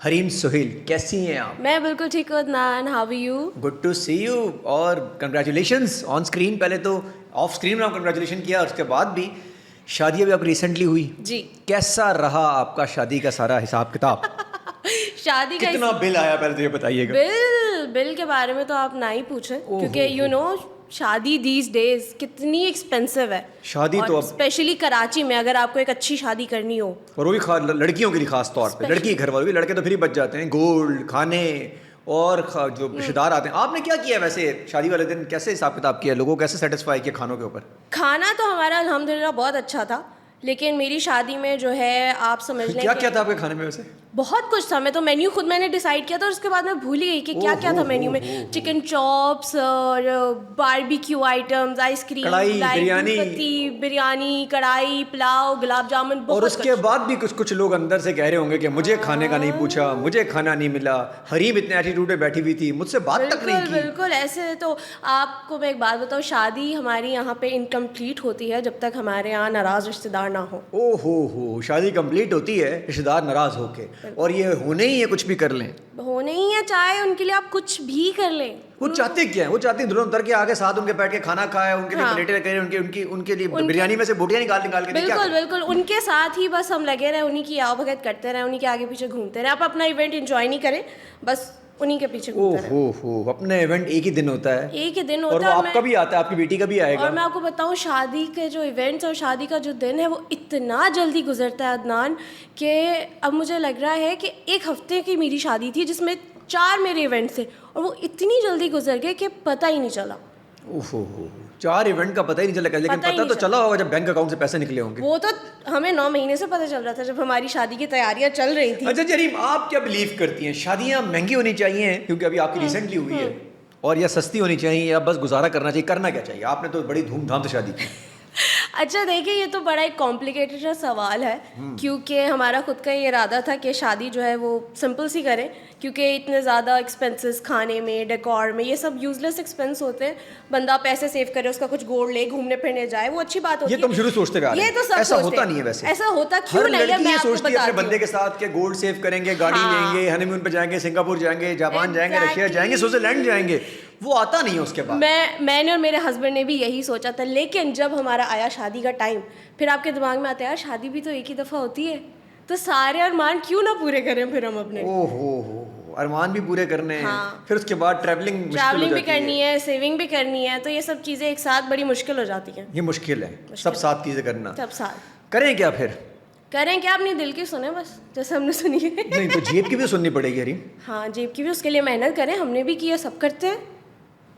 हरीम सुहेल, कैसी हैं आप? मैं बिल्कुल ठीक हूँ Adnan, how are you? Good to see you और कंग्रेचुलेशंस ऑन स्क्रीन। पहले तो ऑफ स्क्रीन में आप कंग्रेचुलेशन किया और उसके बाद भी शादी अभी आप रिसेंटली हुई। जी। कैसा रहा आपका शादी का सारा हिसाब किताब? शादी का कितना बिल आया पहले तो ये बताइएगा। बिल के बारे में तो आप ना ही पूछें, क्योंकि यू नो शादी दीज डेज कितनी एक्सपेंसिव है। शादी तो अब स्पेशली कराची में अगर आपको एक अच्छी शादी करनी हो, और वो भी लड़कियों के लिए खास तौर पे, लड़की के घर वालों भी, लड़के तो फिर ही बच जाते हैं, गोल्ड खाने और जो रिश्तेदार आते हैं। आपने क्या किया वैसे शादी वाले दिन? कैसे हिसाब किताब किया, लोगों को कैसे सेटिस्फाई किया खानों के ऊपर? खाना तो हमारा अल्हम्दुलिल्लाह बहुत अच्छा था, लेकिन मेरी शादी में जो है आप समझ लें क्या क्या था आपके खाने में वैसे? बहुत कुछ था। मैं तो मेन्यू खुद मैंने डिसाइड किया था और उसके बाद मैं भूल ही गई कि क्या क्या था मेन्यू में। चिकन चॉप्स और बारबेक्यू आइटम्स, आइसक्रीम, कढ़ाई, बिरयानी, कढ़ाई, पुलाव, गुलाब जामुन, और उसके बाद भी कुछ कुछ लोग अंदर से कह रहे होंगे कि मुझे खाने का नहीं पूछा, मुझे खाना नहीं मिला, हरीम इतने एटीट्यूड में बैठी हुई थी, मुझसे बात तक नहीं की। बिल्कुल ऐसे। तो आपको मैं एक बात बताऊँ, शादी हमारी यहाँ पे इनकम्प्लीट होती है जब तक हमारे यहाँ नाराज रिश्तेदार ना हो। हो शादी कंप्लीट होती है रिश्तेदार नाराज होके, और ये होने ही है, कुछ भी कर लें, होने ही है, चाहे उनके लिए आप कुछ भी कर लें। वो चाहते क्या है? वो चाहते हैं दुल्हन उतर के आगे साथ उनके बैठ के खाना खाए, उनके लिए प्लेटें करें, उनके लिए बिरयानी में से बोटियां निकाल के दें। बिल्कुल उनके साथ ही बस हम लगे रहे, उन्हीं की आवभगत करते रहे, उन्हीं के आगे पीछे घूमते रहे। आप अपना इवेंट एंजॉय नहीं करें, बस उन्हीं के पीछे घूमते रहे। अपने इवेंट एक ही दिन होता है, एक ही दिन और होता है। वो आपका भी आता है, आपकी बेटी का भी आएगा। और मैं आपको बताऊं, शादी के जो इवेंट्स और शादी का जो दिन है वो इतना जल्दी गुजरता है अदनान, कि अब मुझे लग रहा है कि एक हफ्ते की मेरी शादी थी जिसमें 4 मेरे इवेंट्स थे, और वो इतनी जल्दी गुजर गए कि पता ही नहीं चला। 4 इवेंट का पता ही नहीं चला, लेकिन पता तो चला होगा जब बैंक अकाउंट से पैसे निकले होंगे। वो तो हमें 9 महीने से पता चल रहा था, जब हमारी शादी की तैयारियां चल रही थी। अच्छा जरीम, आप क्या बिलीव करती हैं, शादियां महंगी होनी चाहिए क्योंकि अभी आपकी रिसेंटली हुई है, और या सस्ती होनी चाहिए, या बस गुजारा करना चाहिए? करना क्या चाहिए? आपने तो बड़ी धूमधाम से शादी की। अच्छा देखिए, ये तो बड़ा एक कॉम्प्लिकेटेड सा सवाल है, क्योंकि हमारा खुद का ये इरादा था कि शादी जो है वो सिंपल सी करें, क्योंकि इतने ज़्यादा एक्सपेंसेस खाने में, डेकोर में, ये सब यूजलेस एक्सपेंस होते हैं। बंदा पैसे सेव करे, उसका कुछ गोल्ड ले, घूमने फिरने जाए, वो अच्छी बात होती है। ये तुम शुरू सोचते रहे, ये तो सब ऐसा होता नहीं है वैसे। ऐसा होता क्यों नहीं है? मैं आपको सोचती है अपने बताती बंदे के साथ के गोल्ड सेव करेंगे, गाड़ी लेंगे, हनीमून पे जाएंगे, सिंगापुर जाएंगे, जापान जाएंगे, रशिया जाएंगे, स्विट्जरलैंड जाएंगे। वो आता नहीं है उसके बाद। मैंने और मेरे हस्बैंड ने भी यही सोचा था, लेकिन जब हमारा आया शादी का टाइम, फिर आपके दिमाग में आता है यार शादी भी तो एक ही दफ़ा होती है, तो सारे अरमान क्यों ना पूरे करें फिर हम अपने। अरमान भी पूरे करने हैं। हाँ। फिर उसके बाद ट्रैवलिंग भी करनी है, सेविंग भी करनी है, तो ये सब चीज़ें एक साथ बड़ी मुश्किल हो जाती हैं। ये मुश्किल है, सब साथ चीज़ें करना। सब साथ करें क्या फिर? करें क्या? अपनी दिल की सुने बस, जैसे हमने सुनी है। नहीं तो जेब की भी सुननी पड़ेगी हरीम। हाँ, जेब की भी, उसके लिए मेहनत करें, हमने भी की है, सब करते हैं।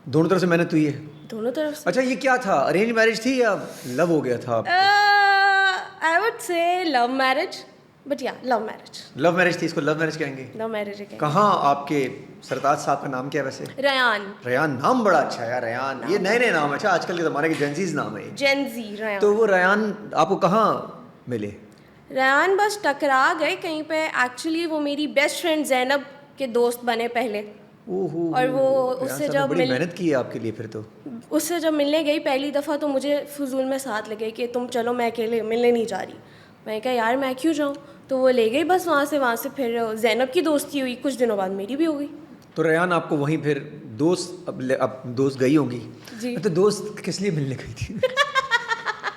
दोनों तरफ से मेहनत हुई है? दोनों तरफ से। अच्छा, ये क्या था, अरेंज मैरिज थी या लव हो गया था? I would say love marriage, but या लव मैरिज। लव मैरिज थी, इसको लव मैरिज कहेंगे? लव मैरिज है। कहाँ आपके सरताज साहब का नाम क्या है वैसे? रयान। नाम बड़ा अच्छा है यार, रयान। ये नए नए नाम है। अच्छा, आजकल के ज़माने के जेंजीज नाम है ये। Gen Z Ryan. तो वो रयान आपको कहाँ मिले? रयान बस टकरा गए कहीं पे। एक्चुअली वो मेरी बेस्ट फ्रेंड जैनब के दोस्त बने पहले। और वो उससे जब बड़ी मेहनत की है आपके लिए। फिर तो उससे जब मिलने गई पहली दफ़ा, तो मुझे फजूल में साथ लगे कि तुम चलो, मैं अकेले मिलने नहीं जा रही। मैं कहा यार मैं क्यों जाऊँ, तो वो ले गई बस वहाँ से फिर जैनब की दोस्ती हुई, कुछ दिनों बाद मेरी भी हो गई। तो रयान आपको वहीं फिर दोस्त, अब दोस्त गई होंगी जी। तो दोस्त किस लिए मिलने गई थी?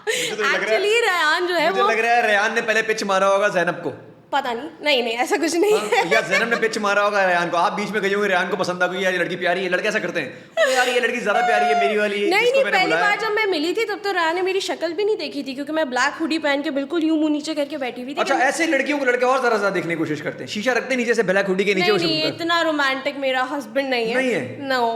एक्चुअली रयान जो है, मुझे लग रहा है रयान ने पहले पिच मारा होगा जैनब को। पता नहीं ऐसा कुछ नहीं है। या जैनब ने पिच मारा होगा रयान को। आप बीच में गई होंगी, रयान को पसंद आ गई, यार ये लड़की प्यारी है। लड़के ऐसा करते हैं, यार ये लड़की ज्यादा प्यारी है मेरी वाली। नहीं, पहली बार जब मैं मिली थी तब तो रयान ने मेरी शक्ल भी नहीं देखी थी, क्योंकि मैं ब्लैक हुडी पहन के बिल्कुल यूं मुंह नीचे करके बैठी हुई थी। अच्छा, ऐसे लड़कियों को लड़के और ज्यादा देखने की कोशिश करते हैं, शीशा रखते नीचे से ब्लैक हुडी के नीचे। नहीं, इतना रोमांटिक मेरा हस्बैंड नहीं है। नो।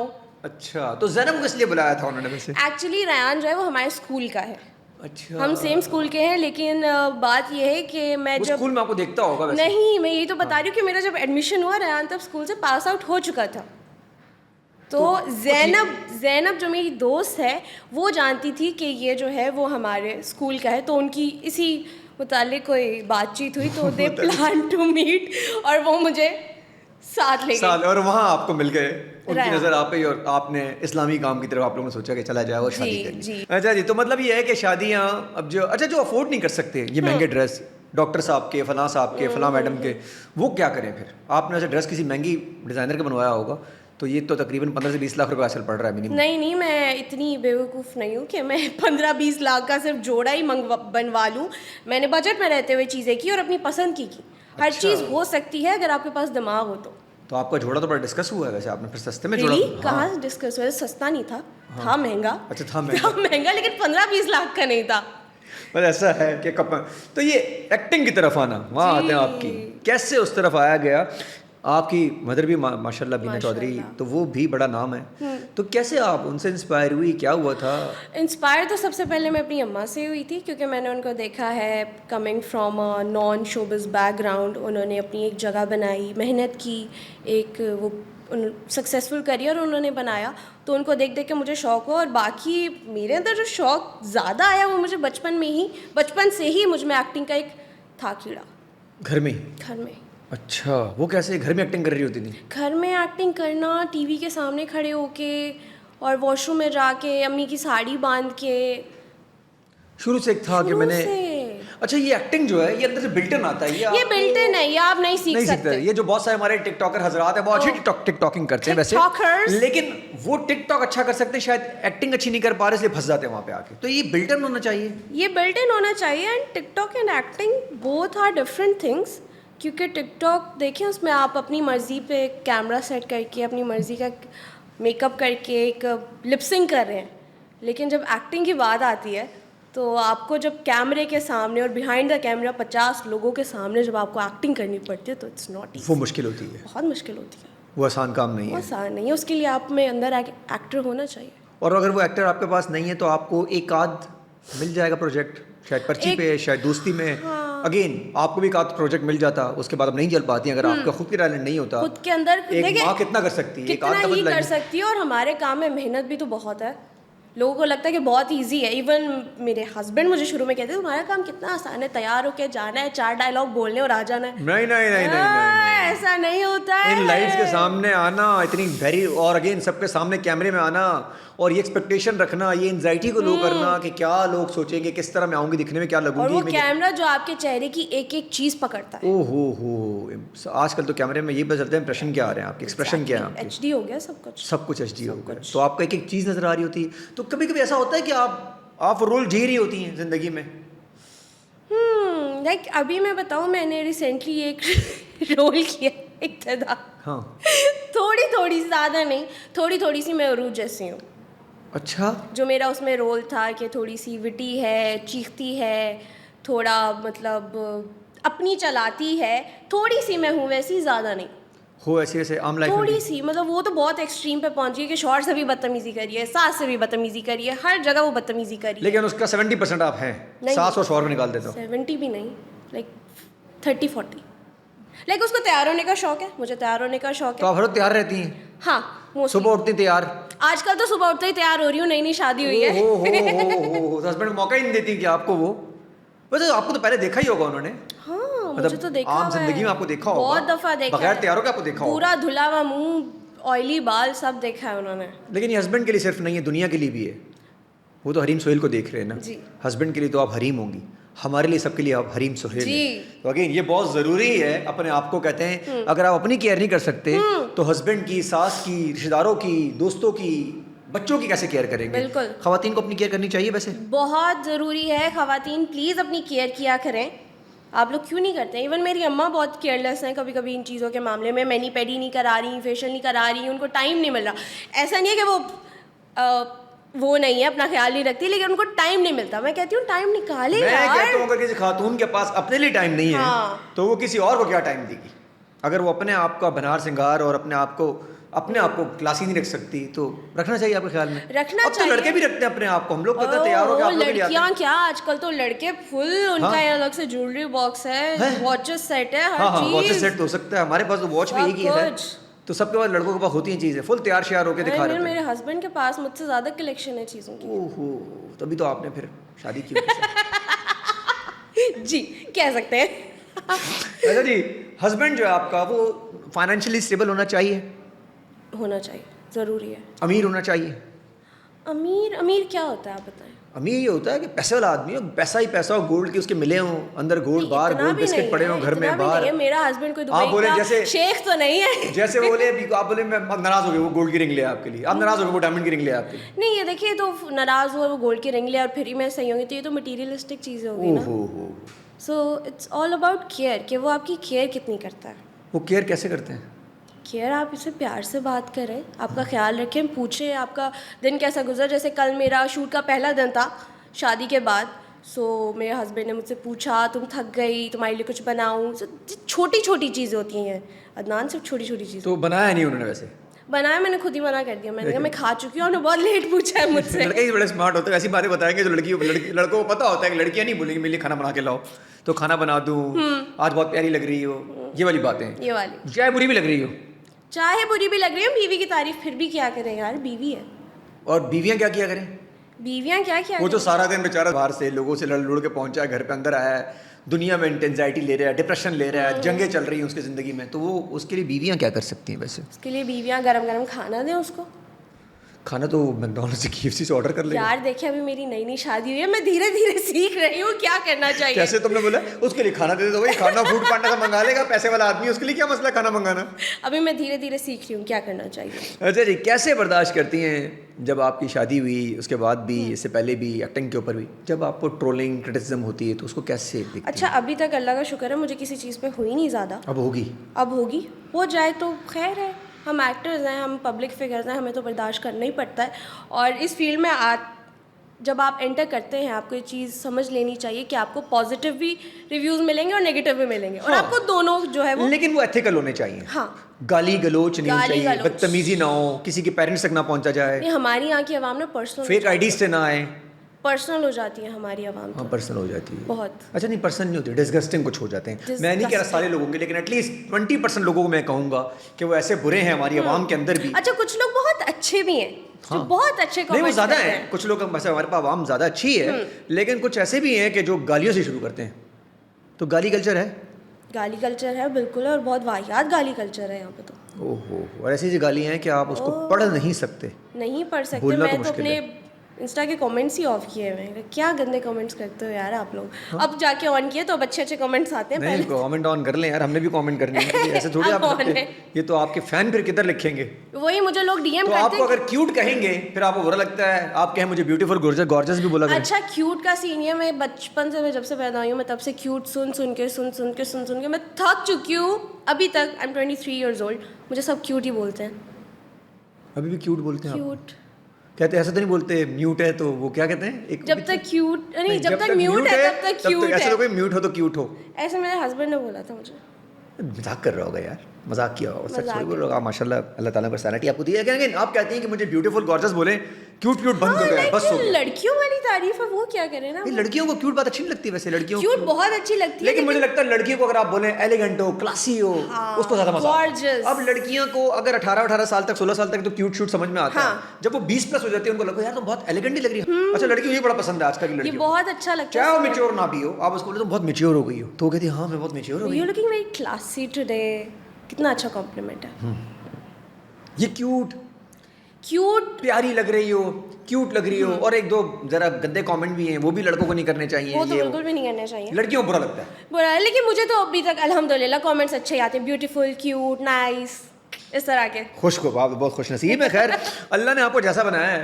अच्छा, तो जैनब को इसलिए बुलाया था उन्होंने वैसे? एक्चुअली रयान जो है वो हमारे स्कूल का है। अच्छा, हम सेम स्कूल के हैं, लेकिन बात यह है कि मैं जब स्कूल में आपको देखता होगा वैसे? नहीं, मैं यही तो बता रही हूँ कि मेरा जब एडमिशन हुआ, रयान तब स्कूल से पास आउट हो चुका था। तो जैनब जो मेरी दोस्त है, वो जानती थी कि ये जो है वो हमारे स्कूल का है, तो उनकी इसी मुतालिक कोई बातचीत हुई, तो दे प्लान टू मीट, और वो मुझे साथ ले गए। और वहाँ आपको मिल गए, उनकी नजर आप पे, और आपने इस्लामी काम की तरफ आप लोगों ने सोचा कि चला जाए और शादी करनी। अच्छा जी, तो मतलब ये है कि शादियाँ अब जो, अच्छा जो अफोर्ड नहीं कर सकते ये महंगे ड्रेस, डॉक्टर साहब के, फलां साहब के, फलां मैडम के, वो क्या करें फिर? आपने वैसे ड्रेस किसी महंगी डिज़ाइनर का बनवाया होगा, तो ये तो तकरीबन 15 से 20 लाख रुपए आजकल पड़ रहा है मिनिमम। नहीं नहीं, मैं इतनी बेवकूफ़ नहीं हूँ कि मैं 15-20 लाख का सिर्फ जोड़ा ही बनवा लूँ। मैंने बजट में रहते हुए चीज़ें की और अपनी पसंद की। हर अच्छा। चीज़ हो सकती है अगर आपके पास दिमाग हो तो आपका जोड़ा तो बड़ा डिस्कस हुआ है वैसे, आपने फिर सस्ते में जोड़ा? रियली हाँ। कहाँ डिस्कस हुआ? सस्ता नहीं था, था महंगा। अच्छा, था महंगा। था महंगा, लेकिन 15-20 लाख का नहीं था। बस ऐसा है कि तो ये एक्टिंग की तरफ आना, वहाँ आते हैं आपकी, कैसे उस तरफ आया गया? आपकी मदर भी माशाल्लाह बीना चौधरी, तो वो भी बड़ा नाम है, तो कैसे आप उनसे इंस्पायर हुई, क्या हुआ था? इंस्पायर तो सबसे पहले मैं अपनी अम्मा से हुई थी, क्योंकि मैंने उनको देखा है coming from a non showbiz background. उन्होंने अपनी एक जगह बनाई, मेहनत की, एक वो सक्सेसफुल करियर उन्होंने बनाया, तो उनको देख देख के मुझे शौक़ हुआ। और बाकी मेरे अंदर जो शौक़ ज़्यादा आया वो मुझे बचपन से ही मुझ में एक्टिंग का एक था कीड़ा। घर में? घर में। अच्छा, वो कैसे घर में एक्टिंग कर रही होती थी? घर में एक्टिंग करना, टीवी के सामने खड़े होके और वॉशरूम में जाके अम्मी की साड़ी बांध के। शुरू से एक था कि मैंने से। अच्छा, ये एक्टिंग जो है ये अंदर से बिल्टन आता है, ये बिल्टन है, ये आप नहीं सीख सकते। ये जो बहुत सारे हमारे टिकटॉकर हजरात है बहुत अच्छी टिकटॉकिंग करते हैं वैसे, लेकिन वो टिकटॉक अच्छा कर सकते हैं, शायद एक्टिंग अच्छी नहीं कर पा रहे, इसलिए फंस जाते हैं वहाँ पे आके। तो ये बिल्टन होना चाहिए, ये बिल्टन होना चाहिए। And TikTok and acting both are different things, क्योंकि टिकटॉक देखें उसमें आप अपनी मर्ज़ी पे कैमरा सेट करके अपनी मर्ज़ी का मेकअप करके एक लिपसिंग कर रहे हैं, लेकिन जब एक्टिंग की बात आती है तो आपको जब कैमरे के सामने और बिहाइंड द कैमरा 50 लोगों के सामने जब आपको एक्टिंग करनी पड़ती है तो इट्स नॉट ईजी। वो मुश्किल होती है, बहुत मुश्किल होती है, वो आसान काम नहीं वो है। आसान नहीं है, उसके लिए आप में अंदर एक्टर होना चाहिए। और अगर वो एक्टर आपके पास नहीं है तो आपको एक आध मिल जाएगा प्रोजेक्ट, शायद पर्ची पे, शायद दोस्ती में। अगेन आपको भी एक आध प्रोजेक्ट मिल जाता, उसके बाद अब नहीं चल पाती अगर आपका खुद की टैलेंट नहीं होता। खुद के अंदर एक माँ कितना कर सकती है, कितना ही कर सकती है। और हमारे काम में मेहनत भी तो बहुत है। लोगों को लगता है कि बहुत इजी है। इवन मेरे हस्बैंड मुझे शुरू में कहते थे तुम्हारा काम कितना आसान है, तैयार होके जाना है, 4 डायलॉग बोलने और आ जाना है। नहीं नहीं नहीं नहीं, ऐसा नहीं होता है। इन लाइट्स के सामने आना, इतनी वेरी, और अगेन सबके सामने कैमरे में आना, और ये एक्सपेक्टेशन रखना, ये एंजाइटी को लो करना कि क्या लोग सोचेंगे, किस तरह मैं आऊंगी, दिखने में क्या लगूंगी। और वो कैमरा जो आपके चेहरे की एक एक चीज पकड़ता है। ओहो, आजकल तो कैमरे में ये पता चलता है इंप्रेशन क्या आ रहे हैं आपके, एक्सप्रेशन क्या है आपके। HD हो गया सब कुछ, सब कुछ HD हो गया, तो आपको एक एक चीज़ नज़र आ रही होती है। तो कभी कभी ऐसा होता है कि आप रोल जी रही होती हैं ज़िंदगी में। लाइक अभी मैं बताऊँ, मैंने रिसेंटली एक रोल किया इब्तिदा। हाँ। थोड़ी ज़्यादा नहीं, थोड़ी सी मैं अरूज जैसी हूँ। अच्छा। जो मेरा उसमें रोल था कि थोड़ी सी विटी है, चीखती है, थोड़ा मतलब अपनी चलाती है, थोड़ी सी मैं हूँ वैसी, ज़्यादा नहीं हो ऐसे ऐसे आम लाइफ में थोड़ी सी। मतलब वो तो बहुत एक्सट्रीम पे पहुंच गई कि शौहर से भी बदतमीजी करी है, सास से भी बदतमीजी करी है, हर जगह वो बदतमीजी करी है। लेकिन उसका 70% आप हैं, सास और शौहर में निकाल देते हो। 70 भी नहीं, लाइक 30-40। लाइक उसको तैयार होने का शौक है, मुझे तैयार होने का शौक तो है। आप हर रोज तैयार रहती हैं? हाँ, सुबह उठती तैयार? आजकल तो सुबह उठते ही तैयार हो रही हूँ, नई शादी हुई है। तो हस्बैंड को मौका ही नहीं देती कि आपको वो, वैसे आपको तो पहले देखा ही होगा उन्होंने। हाँ, मुझे तो देखा आम जिंदगी में आपको देखा होगा, बहुत दफा देखा, बगैर तैयार होकर आपको देखा होगा, पूरा धुला हुआ मुंह, ऑयली बाल, सब देखा है उन्होंने। लेकिन ये हस्बैंड के लिए सिर्फ नहीं है, दुनिया के लिए भी है। वो तो हरीम सोहेल को देख रहे हैं ना जी। हस्बैंड के लिए तो आप हरीम होंगी, हमारे लिए सबके लिए आप हरीम सोहेल जी। हैं। तो अगेन ये बहुत ज़रूरी है अपने आप को, कहते हैं अगर आप अपनी केयर नहीं कर सकते तो हस्बैंड की, सास की, रिश्तेदारों की, दोस्तों की, बच्चों की कैसे केयर करेंगे। बिल्कुल, खवातीन को अपनी केयर करनी चाहिए वैसे, बहुत ज़रूरी है। खवातीन प्लीज़ अपनी केयर किया करें। आप लोग क्यों नहीं करते? इवन मेरी अम्मा बहुत केयरलेस हैं कभी कभी इन चीज़ों के मामले में। मैनी पेडी नहीं करा रही, फेशियल नहीं करा रही, उनको टाइम नहीं मिल रहा। ऐसा नहीं है कि वो नहीं है, अपना ख्याल नहीं रखती, लेकिन उनको टाइम नहीं मिलता। मैं कहती हूँ टाइम निकाले यार। मैं कहता हूँ अगर किसी खातून के पास अपने लिए टाइम नहीं है तो वो किसी और को क्या टाइम देगी। अगर वो अपने आप का बनार श्रृंगार और अपने आप को क्लासी नहीं रख सकती तो रखना चाहिए आपके ख्याल में। रखना चाहिए। तो लड़के भी रखते हैं अपने आप को, हम लोग तो तैयार होकर आप लोग भी लड़कियां क्या, आजकल तो लड़के फुल, उनका अलग से ज्वेलरी बॉक्स है, वॉचेस सेट है, हर चीज। वॉचेस सेट हो सकता है, हमारे पास तो वॉच भी एक ही है, तो सबके पास, लड़कों के पास होती हैं चीजें, फुल तैयार श्यार होकर दिखा रहे हैं। मेरे हस्बैंड के पास मुझसे ज्यादा कलेक्शन है चीजों की। ओहो, तभी तो आपने फिर शादी की जी, कह सकते हैं। अच्छा जी, हस्बैंड जो है आपका वो फाइनेंशियली स्टेबल होना चाहिए? होना चाहिए, ज़रूरी है। अमीर होना चाहिए? अमीर क्या होता है आप बताएं? अमीर ये होता है कि पैसे वाला आदमी हो, पैसा ही पैसा हो, गोल्ड के उसके मिले हों, अंदर गोल्ड, बाहर इतना गोल्ड भी बिस्किट नहीं पड़े है, हों घर इतना में भी बाहर। नहीं है। मेरा हस्बैंड कोई आप दुबई बोले का जैसे शेख तो नहीं है। जैसे बोले अभी आप बोले मैं नाराज हो गए वो गोल्ड की रिंग ले आपके लिए, आप नाराज हो गए वो डायमंड की रिंग ले आपके लिए। नहीं, ये देखिए, तो नाराज हुआ वो गोल्ड की रिंग लिया और फिर ही मैं सही होंगी, तो ये तो मटीरियलिस्टिक चीज़ें होगी ना। ओहो, so it's all about care, कि वो आपकी केयर कितनी करता है। वो केयर कैसे करते हैं? केयर आप इसे प्यार से बात करें, आपका ख्याल रखें, पूछें आपका दिन कैसा गुजरा। जैसे कल मेरा शूट का पहला दिन था शादी के बाद, सो मेरे हस्बैंड ने मुझसे पूछा तुम थक गई, तुम्हारे लिए कुछ बनाऊं। छोटी छोटी चीज़ें होती हैं अदनान, सिर्फ छोटी छोटी चीज़ें। तो बनाया नहीं उन्होंने वैसे? बनाया, मैंने खुद ही मना कर दिया। मैंने कहा मैं खा चुकी हूँ, उन्होंने बहुत लेट पूछा है मुझसे। लड़के ही बड़े स्मार्ट होते हैं, ऐसी बातें बताएंगे जो लड़कों को पता होता है कि लड़कियां नहीं बोलेंगी मेरे लिए खाना बना के लाओ, तो खाना बना दूं, आज बहुत प्यारी लग रही हो, ये वाली बातें। ये वाली चाहे बुरी भी लग रही हो, चाहे बुरी भी लग रही है, बीवी की तारीफ फिर भी क्या करें यार, बीवी है। और बीवियां क्या किया करें? बीवियां क्या क्या वो तो सारा दिन बेचारा बाहर से लोगों से लड़ लुड़ के पहुंचा है, घर पे अंदर आया है, दुनिया में एंजाइटी ले रहा है, डिप्रेशन ले रहा है, जंगें चल रही हैं उसकी ज़िंदगी में, तो वो उसके लिए बीवियां क्या कर सकती हैं वैसे? उसके लिए बीवियां गरम गरम खाना दें उसको। खाना तो मैकडॉनल्ड्स से KFC से ऑर्डर कर ले यार देखिए, अभी मेरी नई नई शादी हुई है, मैं धीरे धीरे सीख रही हूँ क्या करना चाहिए। कैसे? तुमने बोला उसके लिए खाना दे दो भाई, खाना फूड पांडा से मंगा लेगा, पैसे वाला आदमी, उसके लिए क्या मसला खाना मंगाना। अभी मैं धीरे धीरे सीख रही हूँ क्या करना चाहिए। अच्छा जी, कैसे बर्दाश्त करती हैं जब आपकी शादी हुई, उसके बाद भी, इससे पहले भी, एक्टिंग के ऊपर भी, जब आपको ट्रोलिंग क्रिटिसिज्म होती है तो उसको कैसे देखती हैं? अच्छा, अभी तक अल्लाह का शुक्र है मुझे किसी चीज़ पे हुई नहीं ज़्यादा। अब होगी? अब होगी, हो जाए तो खैर है। हम एक्टर्स हैं, हम पब्लिक फिगर्स हैं, हमें तो बर्दाश्त करना ही पड़ता है। और इस फील्ड में जब आप एंटर करते हैं, आपको ये चीज़ समझ लेनी चाहिए कि आपको पॉजिटिव भी रिव्यूज़ मिलेंगे और नेगेटिव भी मिलेंगे, और आपको दोनों जो है वो, लेकिन वो एथिकल होने चाहिए। हाँ, गाली गलोच नहीं गाली चाहिए, गलोच। बदतमीजी ना हो, किसी के पेरेंट्स तक ना पहुंचा जाए, ये हमारी यहाँ की आवाम ना पर्सनल फेक आईडी से ना आए। पर्सनल हो जाती है हमारी आवाम हाँ, तो पर्सनल हो जाती है बहुत। अच्छा, नहीं पर्सनल नहीं होती, डिस्गस्टिंग कुछ हो जाते हैं। मैं नहीं कह रहा सारे लोगों के, लेकिन एटलीस्ट 20% लोगों को मैं कहूंगा कि वो ऐसे बुरे हैं हमारी आवाम के अंदर भी। अच्छा, कुछ लोग बहुत अच्छे भी हैं, जो हाँ। बहुत अच्छे नहीं, वो comments ज़्यादा करते है, कुछ लोग वैसे हमारे पास आवाम ज़्यादा अच्छी है, लेकिन कुछ ऐसे भी हैं कि जो गालियों से शुरू करते हैं, तो गाली कल्चर है। गाली कल्चर है बिल्कुल, और बहुत वाहियात गाली कल्चर है यहाँ पे तो। ओहो, और ऐसी ऐसी गाली हैं कि आप उसको पढ़ नहीं सकते, नहीं पढ़ सकते। बोलना तो मैं तो मुश्किल अपने इंस्टा के कमेंट्स ही ऑफ किए हुए हैं। क्या गंदे कमेंट्स करते हो यार आप लोग। अब जाके ऑन किए तो अब अच्छे अच्छे कमेंट्स आते हैं। नहीं, कमेंट ऑन कर लें यार, हमने भी कमेंट करनी है, ऐसे थोड़ी अब आप on करते है। ये तो आपके फैन फिर किधर लिखेंगे? वही मुझे लोग डीएम तो करते आपको हैं। अगर क्यूट कहेंगे फिर आपको बुरा लगता है, आप कहें मुझे ब्यूटीफुल गॉर्जस भी बोला करें। अच्छा, क्यूट का सीन है, मैं बचपन से, मैं जब से पैदा हुई हूँ, मैं तब से क्यूट सुन सुन के मैं थक चुकी हूँ। अभी तक आई एम 23 years old, मुझे सब क्यूट ही बोलते हैं। अभी भी क्यूट बोलते हैं आप? क्यूट कहते हैं, ऐसा तो नहीं बोलते म्यूट है तो वो क्या कहते हैं, एक जब तक क्यूट नहीं, जब तक म्यूट है तब तक क्यूट ऐसे तो है। कोई म्यूट हो तो क्यूट हो। ऐसे मेरे हस्बैंड ने बोला था मुझे। मजाक कर रहा होगा यार, मजाक किया होगा, सच मजाक थोड़ी बोल रहा होगा। माशाल्लाह, अल्लाह ताला ने पर्सनैलिटी आपको दी है, लेकिन आप कहती हैं कि मुझे ब्यूटीफुल गॉर्जस बोले, क्यूट बंद कर गया, बस हो गया। लड़कियों वाली तारीफ है, वो क्या करें ना। ये लड़कियों को क्यूट बात अच्छी नहीं लगती वैसे, लड़कियों क्यूट को बहुत अच्छी लगती है, लेकिन मुझे लगता है लड़कियों को अगर आप बोले एलिगेंट हो, क्लासी हो, उसको ज्यादा मजा आता है। gorgeous। अब लड़कियों को अगर 18 साल तक, 16 साल तक तो क्यूट शूट समझ में आता है, जब वो 20+ हो जाती है उनको लगता है यार तो बहुत एलिगेंट ही लग रही है। अच्छा, लड़कियों को ये बड़ा पसंद है आजकल की ये लड़कियों, बहुत अच्छा लगता चाहे वो है। मेच्योर ना भी हो, आप उसको बोले तो बहुत मेच्योर हो गई हो, तो वो कहती है हाँ मैं बहुत मेच्योर हो गई। You looking very classy today, कितना अच्छा कॉम्प्लीमेंट है। ये क्यूट प्यारी लग रही हो, क्यूट लग रही हो, और एक दो जरा गंदे कमेंट भी हैं, वो भी लड़कों को नहीं करने चाहिए। वो तो ये बिल्कुल भी नहीं करना चाहिए, लड़कियों को बुरा लगता है। बुरा है। लेकिन मुझे तो अभी तक अल्हम्दुलिल्लाह कमेंट्स अच्छे आते हैं, ब्यूटीफुल, क्यूट, नाइस, इस तरह के। खुश को आप बहुत खुश नसीब है। खैर, अल्लाह ने आपको जैसा बनाया है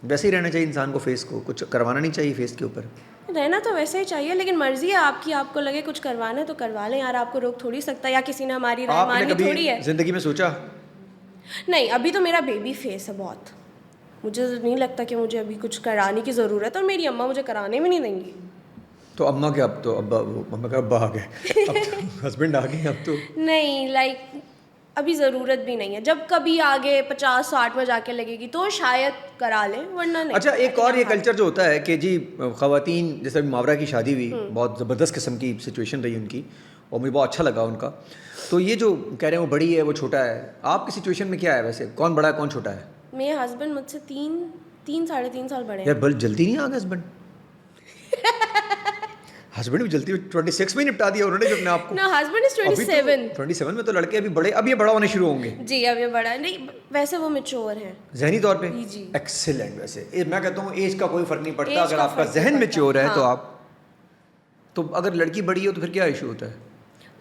वैसे ही रहना चाहिए इंसान को, फेस को कुछ करवाना नहीं चाहिए फेस के ऊपर। रहना तो वैसे ही चाहिए, लेकिन मर्जी है आपकी, आपको लगे कुछ करवाना है तो करवा लें यार, आपको रोक थोड़ी सकता है, या किसी ने हमारी राय आपने माननी थोड़ी है। कभी जिंदगी में सोचा? नहीं, अभी तो मेरा बेबी फेस है बहुत, मुझे नहीं लगता कि मुझे अभी कुछ कराने की ज़रूरत है, और मेरी अम्मा मुझे कराने भी नहीं देंगी। तो अम्मा के अब तो अम्मा का अब्बा आ गए, अब तो हस्बैंड आ गए, अब तो नहीं, लाइक अभी ज़रूरत भी नहीं है, जब कभी आगे 50-60 में जाके लगेगी तो शायद करा लें, वरना नहीं। अच्छा, एक और ये कल्चर जो होता है कि जी ख़वातीन, जैसे मावरा की शादी हुई, बहुत ज़बरदस्त किस्म की सिचुएशन रही उनकी, और मुझे बहुत अच्छा लगा उनका। तो ये जो कह रहे हैं वो बड़ी है वो छोटा है, आपकी सिचुएशन में क्या है वैसे, कौन बड़ा है कौन छोटा है? मेरे हस्बैंड मुझसे 3 साढ़े 3 साल बड़े हैं। यार बल जल्दी नहीं आ गए हस्बैंड? हस्बैंड भी जल्दी 26 में निपटा दिया उन्होंने जो अपने आप को। ना हस्बैंड इज 27। 27 में तो लड़के अभी बड़े, अब ये बड़ा होने शुरू होंगे। जी अब ये बड़ा नहीं, वैसे वो मैच्योर हैं जहनी तौर पे। जी। एक्सीलेंट। वैसे मैं कहता हूँ एज का कोई फर्क नहीं पड़ता, Age अगर का आपका फर्क नहीं जहन पड़ता, मैच्योर है तो हाँ। आप, तो अगर लड़की बड़ी हो तो फिर क्या इशू होता है?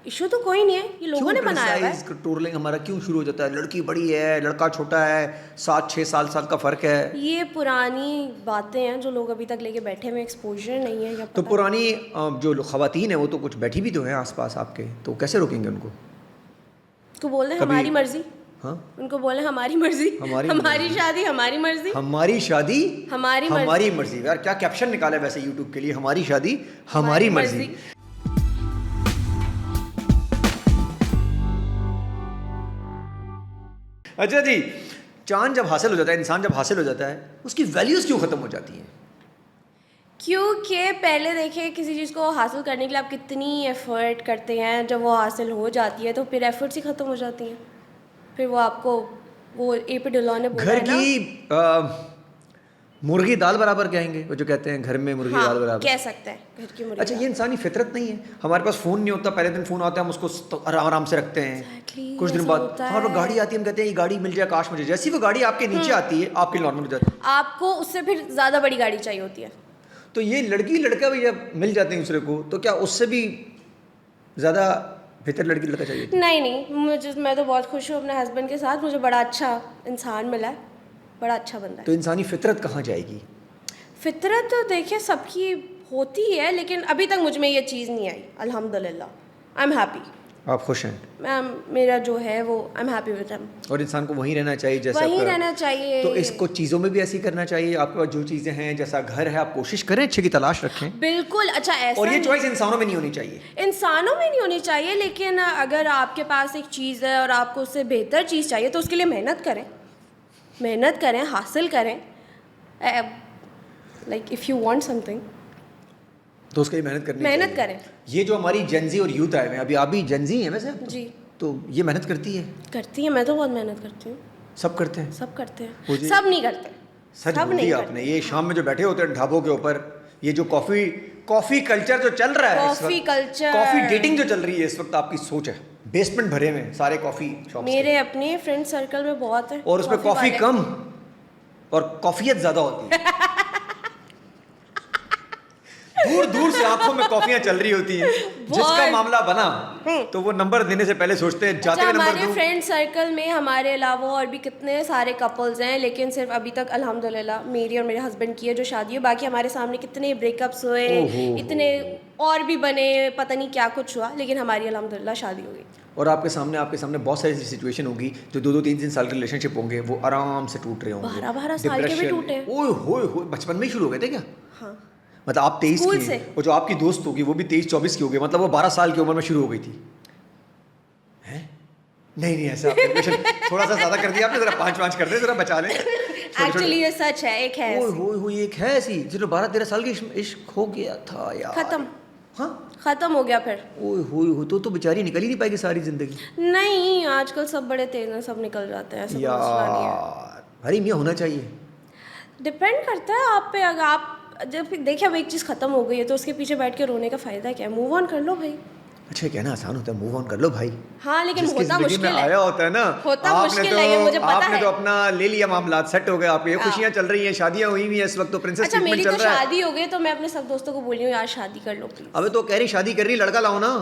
इशू तो कोई नहीं है, ये लोगों ने बनाया हुआ है। टूरलिंग हमारा क्यों शुरू हो जाता है? लड़की बड़ी है, लड़का छोटा है, 7-6 साल का फर्क है। ये पुरानी बातें हैं जो लोग अभी तक लेके बैठे हुए, एक्सपोजर नहीं है या तो पता पुरानी जो खवातीन है वो तो कुछ बैठी भी तो है आसपास आपके, तो कैसे रोकेंगे उनको? उनको बोल रहे कभी- हमारी मर्जी। हाँ, उनको बोले हमारी मर्जी, हमारी हमारी शादी हमारी मर्जी, हमारी शादी हमारी हमारी मर्जी। यार क्या कैप्शन निकाला है वैसे यूट्यूब के लिए, हमारी शादी हमारी मर्जी। अच्छा जी, चांद जब हासिल हो जाता है, इंसान जब हासिल हो जाता है, उसकी वैल्यूज क्यों खत्म हो जाती हैं? क्योंकि पहले देखिए किसी चीज़ को हासिल करने के लिए आप कितनी एफर्ट करते हैं, जब वो हासिल हो जाती है तो फिर एफर्ट्स ही ख़त्म हो जाती हैं। फिर वो आपको वो ए पे डिलॉन ने बोला घर है ना, की मुर्गी दाल बराबर कहेंगे वो जो कहते हैं घर में मुर्गी दाल हाँ बराबर। कह सकते हैं घर की मुर्गी अच्छा, ये इंसानी फितरत नहीं है? हमारे पास फ़ोन नहीं होता, पहले दिन फ़ोन आता है हम उसको तो आराम से रखते हैं। Exactly, कुछ दिन ऐसा बाद होता हमारे पास है। गाड़ी आती है, हम कहते हैं ये गाड़ी मिल जाए काश मुझे। जैसी वो गाड़ी आपके नीचे आती है आपकी नॉर्मल हो जाती है। आपको उससे फिर ज़्यादा बड़ी गाड़ी चाहिए होती है। तो ये लड़की लड़का भी जब मिल जाते हैं दूसरे को, तो क्या उससे भी ज़्यादा बेहतर लड़की लड़का चाहिए? नहीं, मैं तो बहुत खुश हूँ अपने हस्बैंड के साथ, मुझे बड़ा अच्छा इंसान मिला है, बड़ा अच्छा बंदा है। तो इंसानी फितरत कहाँ जाएगी? फितरत तो देखिए सबकी होती है, लेकिन अभी तक मुझ में ये चीज़ नहीं आई, अल्हम्दुलिल्लाह। I am happy. आप खुश हैं? मेरा जो है वो I am happy with him. और इंसान को वहीं रहना चाहिए जैसा वहीं आपका- रहना चाहिए। तो इसको चीज़ों में भी ऐसे ही करना चाहिए। आपके पास जो चीज़ें हैं, जैसा घर है, आप कोशिश करें अच्छे की तलाश रखें। बिल्कुल। अच्छा ऐसा और ये नहीं- चॉइस इंसानों में नहीं होनी चाहिए। इंसानों में नहीं होनी चाहिए, लेकिन अगर आपके पास एक चीज़ है और आपको उससे बेहतर चीज़ चाहिए तो उसके लिए मेहनत करें, हासिल करें। Like if you want something, तो उसके लिए मेहनत करनी मेहनत चाहिए। करें। ये जो हमारी जेंजी और यूथ आए हुए हैं, अभी आप भी जेंजी हैं वैसे आप तो? जी तो ये मेहनत करती है? करती है, मैं तो बहुत मेहनत करती हूँ। सब करते हैं? सब करते हैं, मुझे- सब नहीं करते। सच सब बोल नहीं दिया करते। आपने। ये शाम में जो बैठे होते हैं ढाबों के ऊपर, ये जो कॉफी कल्चर जो चल रहा है इस कॉफी वक्त, कल्चर, कॉफी डेटिंग जो चल रही है इस वक्त, आपकी सोच है बेसमेंट भरे में सारे कॉफी शॉप्स मेरे अपने फ्रेंड सर्कल में बहुत है। और उसमें कॉफी वाले। कम और कॉफियत ज्यादा होती है। दूर दूर से आंखों में कॉफियां चल रही होती हैं। जिसका मामला बना तो वो नंबर देने से पहले सोचते हैं जाते हुए नंबर हमारे दूं। फ्रेंड सर्कल में हमारे अलावा और भी कितने सारे कपल्स हैं, लेकिन सिर्फ अभी तक अल्हम्दुलिल्लाह मेरी और मेरे हस्बैंड की है जो शादी है। बाकी हमारे सामने कितने ब्रेकअप्स हुए, इतने और भी बने, पता नहीं क्या कुछ हुआ, लेकिन हमारी अल्हम्दुलिल्लाह शादी हो गई। और आपके सामने बहुत सारी ऐसी सिचुएशन होगी जो 2-3 साल के रिलेशनशिप होंगे, वो आराम से टूट रहे होंगे। 12 साल के भी टूटे। ओए होए, बचपन में ही शुरू हो गए थे क्या? हाँ, मतलब आप 23 स्कूल की से। और जो आपकी दोस्त होगी वो भी 23-24 की होगी, मतलब वो 12 साल की उम्र में शुरू हो गई थी। हैं? नहीं ऐसा कैलकुलेशन थोड़ा सा ज़्यादा कर दिया आपने, ज़रा 5 कर दे, ज़रा बचा लें। एक्चुअली ये सच है, एक है ऐसी। ओए एक है ऐसी जिन्हें 12-13 साल की इश्क हो गया था यार। खत्म। हाँ, खत्म हो गया फिर। ओए होए तो बेचारी निकल ही नहीं पाएगी सारी जिंदगी। नहीं, आजकल सब बड़े तेज हैं, सब निकल जाते हैं, ऐसा कोई मसला नहीं है। यार भाई मियाँ होना चाहिए। डिपेंड करता है आप पे। अगर आप जब देखिए अब एक चीज़ खत्म हो गई है तो उसके पीछे बैठ के रोने का फायदा क्या है? मूव ऑन कर लो भाई। अच्छा, कहना आसान होता है मूव ऑन कर लो भाई। हाँ, लेकिन जिसकी होता जिंदगी में मुश्किल है। आया होता है ना, होता आपने मुश्किल है, ये मुझे पता आपने है। तो अपना ले लिया, मामला सेट हो गए आपके, ये खुशियां चल रही हैं, शादियां हुई हुई हैं इस वक्त, तो प्रिंसेस अच्छा ट्रीटमेंट मेरी चल तो रहा है। शादी हो गई तो मैं अपने सब दोस्तों को बोल रही हूँ यार शादी कर लो प्लीज। अबे तो कह रही शादी कर रही, लड़का लाओ ना।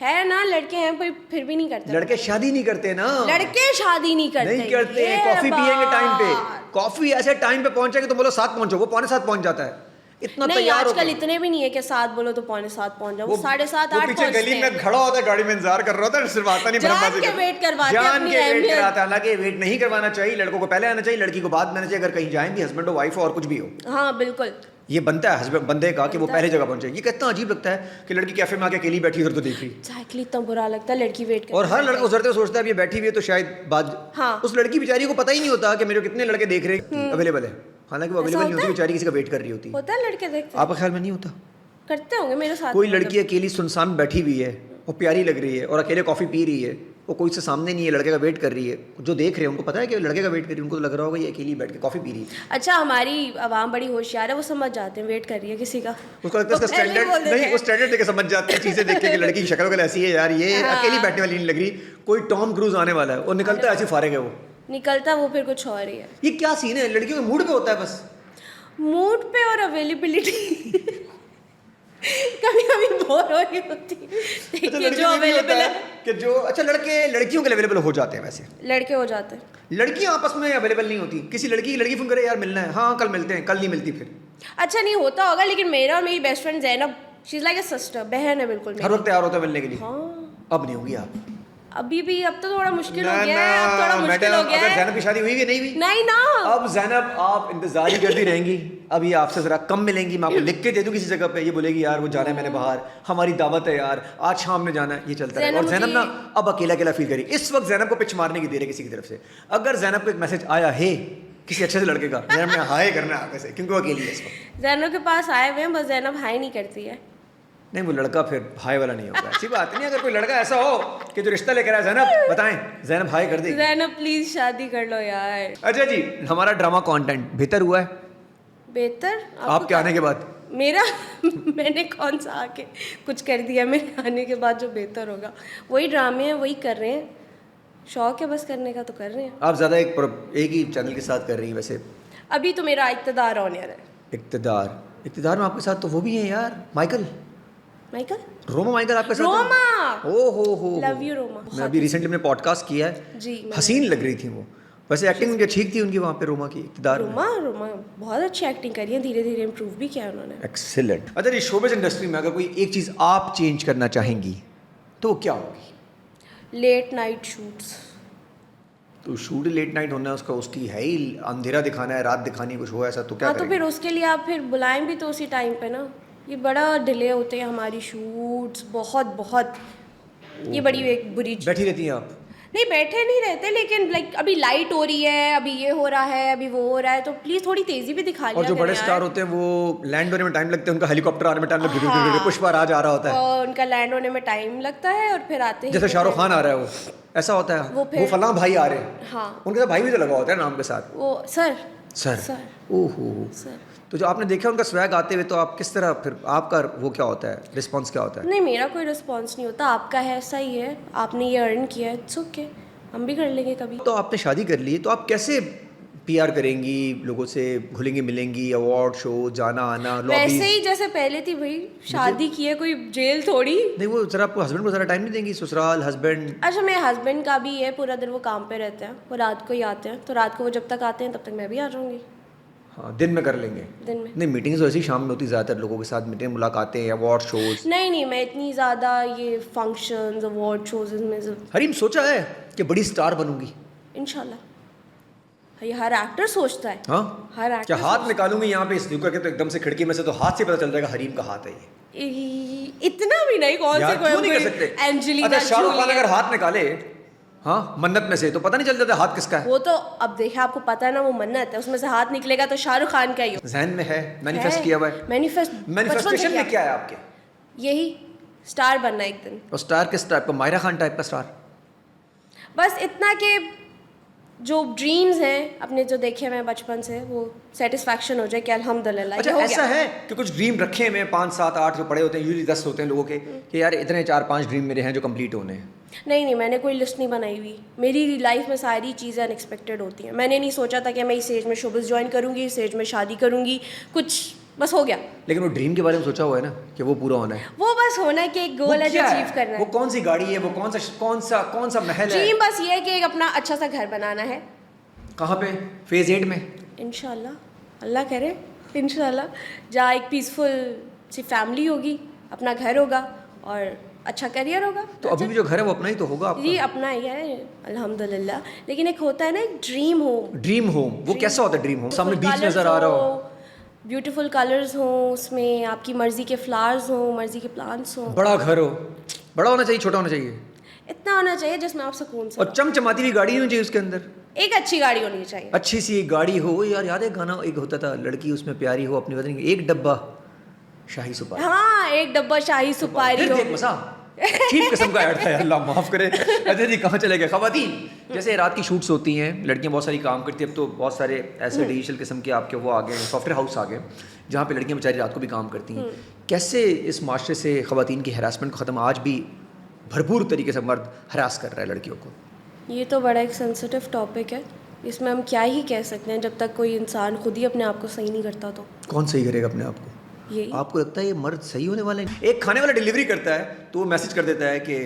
है ना, लड़के हैं पर फिर भी नहीं करते। लड़के शादी नहीं करते ना। लड़के शादी नहीं करते। नहीं करते। ये कॉफी पियेंगे टाइम पे, बात। कॉफी ऐसे टाइम पे पहुंचेंगे तो बोलो 7 पहुंचो, वो 6:45 पहुंच जाता है। इतना नहीं, तैयार आजकल होके। इतने भी नहीं है कि 7 बोलो तो 7:45 पहुंच जाओ, वो 7:30 वो 8 पीछे गली में खड़ा होता है, गाड़ी में इंतजार कर रहा होता है, सिर्फ आता नहीं, जान बराबर के वेट करवाते हैं जान अपनी के वेट अहमियत। कराता है। हालांकि वेट नहीं करवाना चाहिए, लड़कों को पहले आना चाहिए, लड़की को बाद में आना चाहिए। अगर कहीं जाएं भी, हस्बैंड हो, वाइफ हो और कुछ भी हो, हाँ बिल्कुल ये बनता है हस्बैंड बंदे का कि वो पहले जगह पहुंचे। ये कितना अजीब लगता है कि लड़की कैफे में आके अकेली बैठी उधर तो देख रही, एग्जैक्टली इतना बुरा लगता है लड़की वेट और हर लड़का उधरते हुए सोचता है अब ये बैठी हुई है तो शायद बाद। हाँ। उस लड़की बेचारी को पता ही नहीं होता कि मेरे कितने लड़के देख रहे हैं अवेलेबल है, हालांकि वो ऐसा अवेलेबल नहीं होता होती, है? बेचारी किसी का वेट कर रही होती है। होता है लड़के देखते आपका ख्याल में नहीं होता? करते होंगे मेरे साथ। कोई लड़की अकेली सुनसान बैठी हुई है वो प्यारी लग रही है और अकेले कॉफ़ी पी रही है, वो कोई से सामने नहीं है, लड़के का वेट कर रही है, जो देख रहे हैं उनको पता है कि लड़के का वेट कर रही है, उनको तो लग रहा होगा ये अकेली बैठ के कॉफ़ी पी रही है। अच्छा, हमारी आवाम बड़ी होशियार है, वो समझ जाते हैं वेट कर रही है किसी का। उसको लगता है उसका स्टैंडर्ड नहीं, वो स्टैंडर्ड देख के समझ जाते हैं, चीज़ें देख के कि लड़की की शक्ल वगैरह ऐसी है यार, ये अकेली बैठने वाली नहीं लग रही, कोई टॉम क्रूज आने वाला है, और निकलता है ऐसे फारिग है वो, निकलता वो फिर कुछ और ही है। ये क्या सीन है, लड़कियों के मूड पे होता है बस। मूड पे और अवेलेबिलिटी कभी कभी बोर हो रही होती है, अच्छा, देखिए लड़कियों जो में भी होता अवेलेबल है है कि जो अच्छा लड़के लड़कियों के अवेलेबल हो जाते हैं, वैसे लड़के हो जाते हैं। लड़कियां आपस में अवेलेबल नहीं होती, किसी लड़की फोन करे यार मिलना है, हाँ कल मिलते हैं, कल नहीं मिलती फिर। अच्छा नहीं होता होगा, लेकिन मेरा और मेरी best friend Zainab, she is like a sister, बहन है बिल्कुल हर मेरी। वक्त तैयार होता है मिलने के लिए। हाँ अब नहीं होगी आप। अभी भी, अब तो थोड़ा मुश्किल ना हो गया है, अब थोड़ा मुश्किल मैडम, हो गया अगर है। ज़ैनब की शादी हुई कि नहीं हुई, नहीं ना, अब ज़ैनब आप इंतजार ही करती रहेंगी, अब ये आपसे ज़रा कम मिलेंगी, मैं आपको लिख के दे दूँ किसी जगह पे, ये बोलेगी यार वो जाना है मैंने बाहर, हमारी दावत है यार, आज शाम में जाना है, ये चलता है। और ज़ैनब ना अब अकेला अकेला फील करी, इस वक्त ज़ैनब को पिच मारने की देर है किसी की तरफ से। अगर ज़ैनब को एक मैसेज आया है किसी अच्छे से लड़के का, ज़ैनब ने हाय करना है आगे से, क्योंकि वो अकेली है इस वक्त। जैनब के पास आए हुए हैं, बस जैनब हाई नहीं करती है। नहीं वो लड़का फिर हाय वाला नहीं होगा, ऐसी बात नहीं। अगर कोई लड़का ऐसा हो कि जो रिश्ता लेकर आया, ज़ैनब बताएं, ज़ैनब हाय कर देगी। जैनब प्लीज शादी कर लो यार। अच्छा जी, हमारा ड्रामा कंटेंट बेहतर हुआ है बेहतर आपके आने के बाद? मेरा मैंने कौन सा आके कुछ कर दिया, मेरे आने के बाद जो बेहतर होगा वही ड्रामे हैं, वही कर रहे हैं, शौक है बस करने का तो कर रहे हैं। आप ज़्यादा एक ही चैनल के साथ कर रही हैं वैसे। अभी तो मेरा इक़्तिदार ऑनर है। इक़्तिदार में आपके साथ तो वो भी है यार, माइकल रोमा माइकल आपके साथ है? रोमा, ओ हो लव यू रोमा। मैं अभी रिसेंटली मैंने पॉडकास्ट किया है जी, हसीन लग रही थी वो, वैसे एक्टिंग उनकी ठीक थी उनकी वहाँ पे रोमा की इक़्तिदार में। रोमा बहुत अच्छी एक्टिंग करी है, धीरे धीरे इम्प्रूव भी किया है उन्होंने। एक्सीलेंट। अच्छा ये शोबिज़ इंडस्ट्री में अगर कोई एक चीज़ आप चेंज करना चाहेंगी तो वो क्या होगी? Late night shoots. तो शूट लेट नाइट होना है उसका, उसकी है ही अंधेरा दिखाना है, रात दिखानी है, कुछ हो ऐसा तो क्या हाँ, तो करेंगे? फिर उसके लिए आप फिर बुलाएं भी तो उसी टाइम पे ना, ये बड़ा डिले होते हैं हमारी शूट्स, बहुत ये बड़ी एक बुरी चीज़। बैठी रहती हैं आप? नहीं बैठे नहीं रहते, लेकिन लाइक अभी लाइट हो रही है, अभी ये हो रहा है, अभी वो हो रहा है, तो प्लीज़ थोड़ी तेज़ी भी दिखा लिया और जो करें बड़े यार। स्टार होते हैं वो लैंड होने में टाइम लगता है, उनका हेलीकॉप्टर आने में टाइम लगता है, हाँ। पुष्पा राज आ रहा होता है, और उनका लैंड होने में टाइम लगता है और फिर आते ही जैसे शाहरुख खान आ रहा है वो, ऐसा होता है। वो वो फलां भाई आ रहे हैं, हाँ उनके साथ भाई भी तो लगा होता है नाम के साथ। वो सर सर ओहो। सर। तो जो आपने देखा उनका स्वैग आते हुए, तो आप किस तरह फिर आपका वो क्या होता है, रिस्पॉन्स क्या होता है? नहीं, मेरा कोई रिस्पॉन्स नहीं होता, आपका है ऐसा ही है, आपने ये अर्न किया है, इट्स ओके, हम भी कर लेंगे कभी। तो आपने शादी कर ली, तो आप कैसे पीआर करेंगी, लोगों से घुलेंगी मिलेंगी, अवार्ड शो जाना आना, वैसे लॉबीज? ही जैसे पहले थी भाई, शादी की है, कोई जेल थोड़ी। नहीं वो जरा आपको हस्बैंड को ज़रा टाइम नहीं देंगी, ससुराल हस्बैंड? अच्छा, मेरे हस्बैंड का भी है, पूरा दिन वो काम पे रहते हैं, वो रात को ही आते हैं, तो रात को वो जब तक आते हैं तब तक मैं भी आ जाऊंगी हाँ दिन में कर लेंगे। दिन में। नहीं मीटिंग्स तो ऐसी शाम में होती, ज़्यादातर लोगों के साथ मीटिंग मुलाकातें, अवार्ड शोज। नहीं, मैं इतनी ज़्यादा ये फंक्शंस अवार्ड शोज में हरीम सोचा है कि बड़ी स्टार बनूंगी? इंशाल्लाह, ये हर एक्टर सोचता है। हाँ हर क्या एक्टर हाथ निकालूंगी यहाँ पे इस नुक्कड़ के, तो एकदम से खिड़की में से तो हाथ से पता चल जाएगा हरीम का हाथ है ये। इतना भी नहीं, कौन से यार क्यों नहीं कर कोई सकते? एंजेलिना अच्छा शाहरुख खान जूली अगर हाथ निकाले हाँ मन्नत में से, तो पता नहीं चल जाता हाथ किसका है? वो तो अब देखिए, आपको पता है ना, वो मन्नत है, उसमें से हाथ निकलेगा तो शाहरुख खान का ही हो। जहन में है, मैनिफेस्ट किया हुआ है। मैनिफेस्टेशन में क्या है आपके? यही स्टार बनना एक दिन। और स्टार किस टाइप का? मायरा खान टाइप का स्टार? बस इतना कि जो ड्रीम्स हैं अपने, जो देखे हुए हैं बचपन से, वो सेटिस्फैक्शन हो जाए कि अल्हम्दुलिल्लाह अच्छा ये हो ऐसा गया। है कि कुछ ड्रीम रखे हुए हैं 5 7 8 जो पड़े होते हैं, यूजुअली 10 होते हैं लोगों के, कि यार इतने 4 5 ड्रीम मेरे हैं जो कंप्लीट होने हैं? नहीं, मैंने कोई लिस्ट नहीं बनाई हुई, मेरी लाइफ में सारी चीज़ें अनएक्सपेक्टेड होती हैं। मैंने नहीं सोचा था कि मैं इस एज में शोबिज़ ज्वाइन करूँगी, इस एज में शादी करूँगी, कुछ बस हो गया। लेकिन वो ड्रीम के बारे में सोचा हुआ है ना कि वो पूरा होना है? वो बस होना है कि एक गोल है जो क्या अचीव करना वो है। कौन सी गाड़ी है, वो कौन सा महल है? ड्रीम बस ये है कि एक अपना अच्छा सा घर बनाना है। कहाँ पे? फेज 8 में? इंशाल्लाह, अल्लाह करे, इंशाल्लाह, जहाँ एक पीसफुल सी फैमिली होगी, अपना घर होगा और अच्छा करियर होगा। तो अभी भी जो घर है वो अपना ही तो होगा आपका? जी अपना ही है अल्हम्दुलिल्लाह, लेकिन एक होता है ना एक ड्रीम होम। ड्रीम होम वो कैसा होता है? ड्रीम होम सामने बीच नजर आ रहा हो, ब्यूटीफुल कलर्स हो, उसमें आपकी मर्जी के फ्लावर्स हो, मर्जी के प्लांट्स हो, बड़ा घर हो। बड़ा होना चाहिए, छोटा होना चाहिए? इतना होना चाहिए जिसमें आप सुकून से। और चमचमाती हुई गाड़ी होनी चाहिए उसके अंदर? एक अच्छी गाड़ी होनी चाहिए। अच्छी सी एक गाड़ी हो। यार याद है गाना एक होता था, लड़की उसमें प्यारी हो अपनी पत्नी, एक डब्बा शाही सुपारी। हाँ, एक डब्बा शाही सुपारी फिर हो। देख मसा, चीप किस्म का ऐड था यार, अल्लाह माफ़ करे। अच्छा जी, कहाँ चले गए? ख़वातीन, जैसे रात की शूट्स होती हैं, लड़कियां बहुत सारी काम करती हैं, अब तो बहुत सारे ऐसे डिजिटल किस्म के आपके वो आ गए, सॉफ्टवेयर हाउस आ गए जहाँ पे लड़कियां बेचारी रात को भी काम करती हैं। कैसे इस माशरे से ख़वातीन की हरासमेंट को ख़त्म, आज भी भरपूर तरीके से मर्द हरास कर रहा है लड़कियों को? ये तो बड़ा एक सेंसिटिव टॉपिक है, इसमें हम क्या ही कह सकते हैं जब तक कोई इंसान खुद ही अपने आप को सही नहीं करता। तो कौन सही करेगा अपने आप को? यही आपको लगता है ये मर्द सही होने वाले हैं? एक खाने वाला डिलीवरी करता है तो वो मैसेज कर देता है कि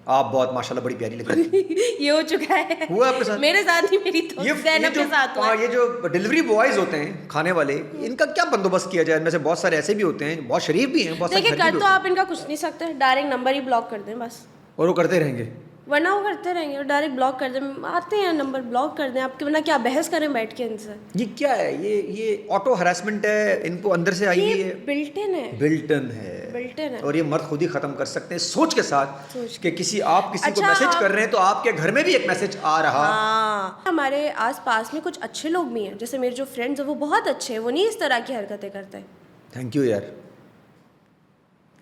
आप बहुत माशाल्लाह बड़ी प्यारी लग रही है। ये हो चुका है। हुआ आपके साथ? मेरे साथ ही, मेरी तो ज़ैनब के साथ हुआ। ये जो डिलीवरी बॉयज होते हैं खाने वाले, इनका क्या बंदोबस्त किया जाए? इनमें से बहुत सारे ऐसे भी होते हैं, बहुत शरीफ भी हैं, बहुत सारे देखिए, खरीफ कर भी तो होते आप इनका कुछ नहीं सकते, डायरेक्ट नंबर ही ब्लॉक कर दें बस, हैं। और वो करते रहेंगे। वरना वो करते रहेंगे और डायरेक्ट ब्लॉक कर दें। आते हैं नंबर ब्लॉक कर दें आपके, वरना क्या बहस करें बैठ के इनसे। ये क्या है? ये ऑटो हरासमेंट है, इनको अंदर से आई हुई ये है, बिल्टन है, बिल्टन है। बिल्टन है। और ये मर्द खुद ही खत्म कर सकते हैं सोच के साथ सोच कि किसी आप किसी को अच्छा, मैसेज कर रहे हैं तो आपके घर में भी एक मैसेज आ रहा। हाँ, हमारे आसपास में कुछ अच्छे लोग भी हैं, जैसे मेरे जो फ्रेंड्स हैं वो बहुत अच्छे हैं, वो नहीं इस तरह की हरकतें करते हैं। थैंक यू यार,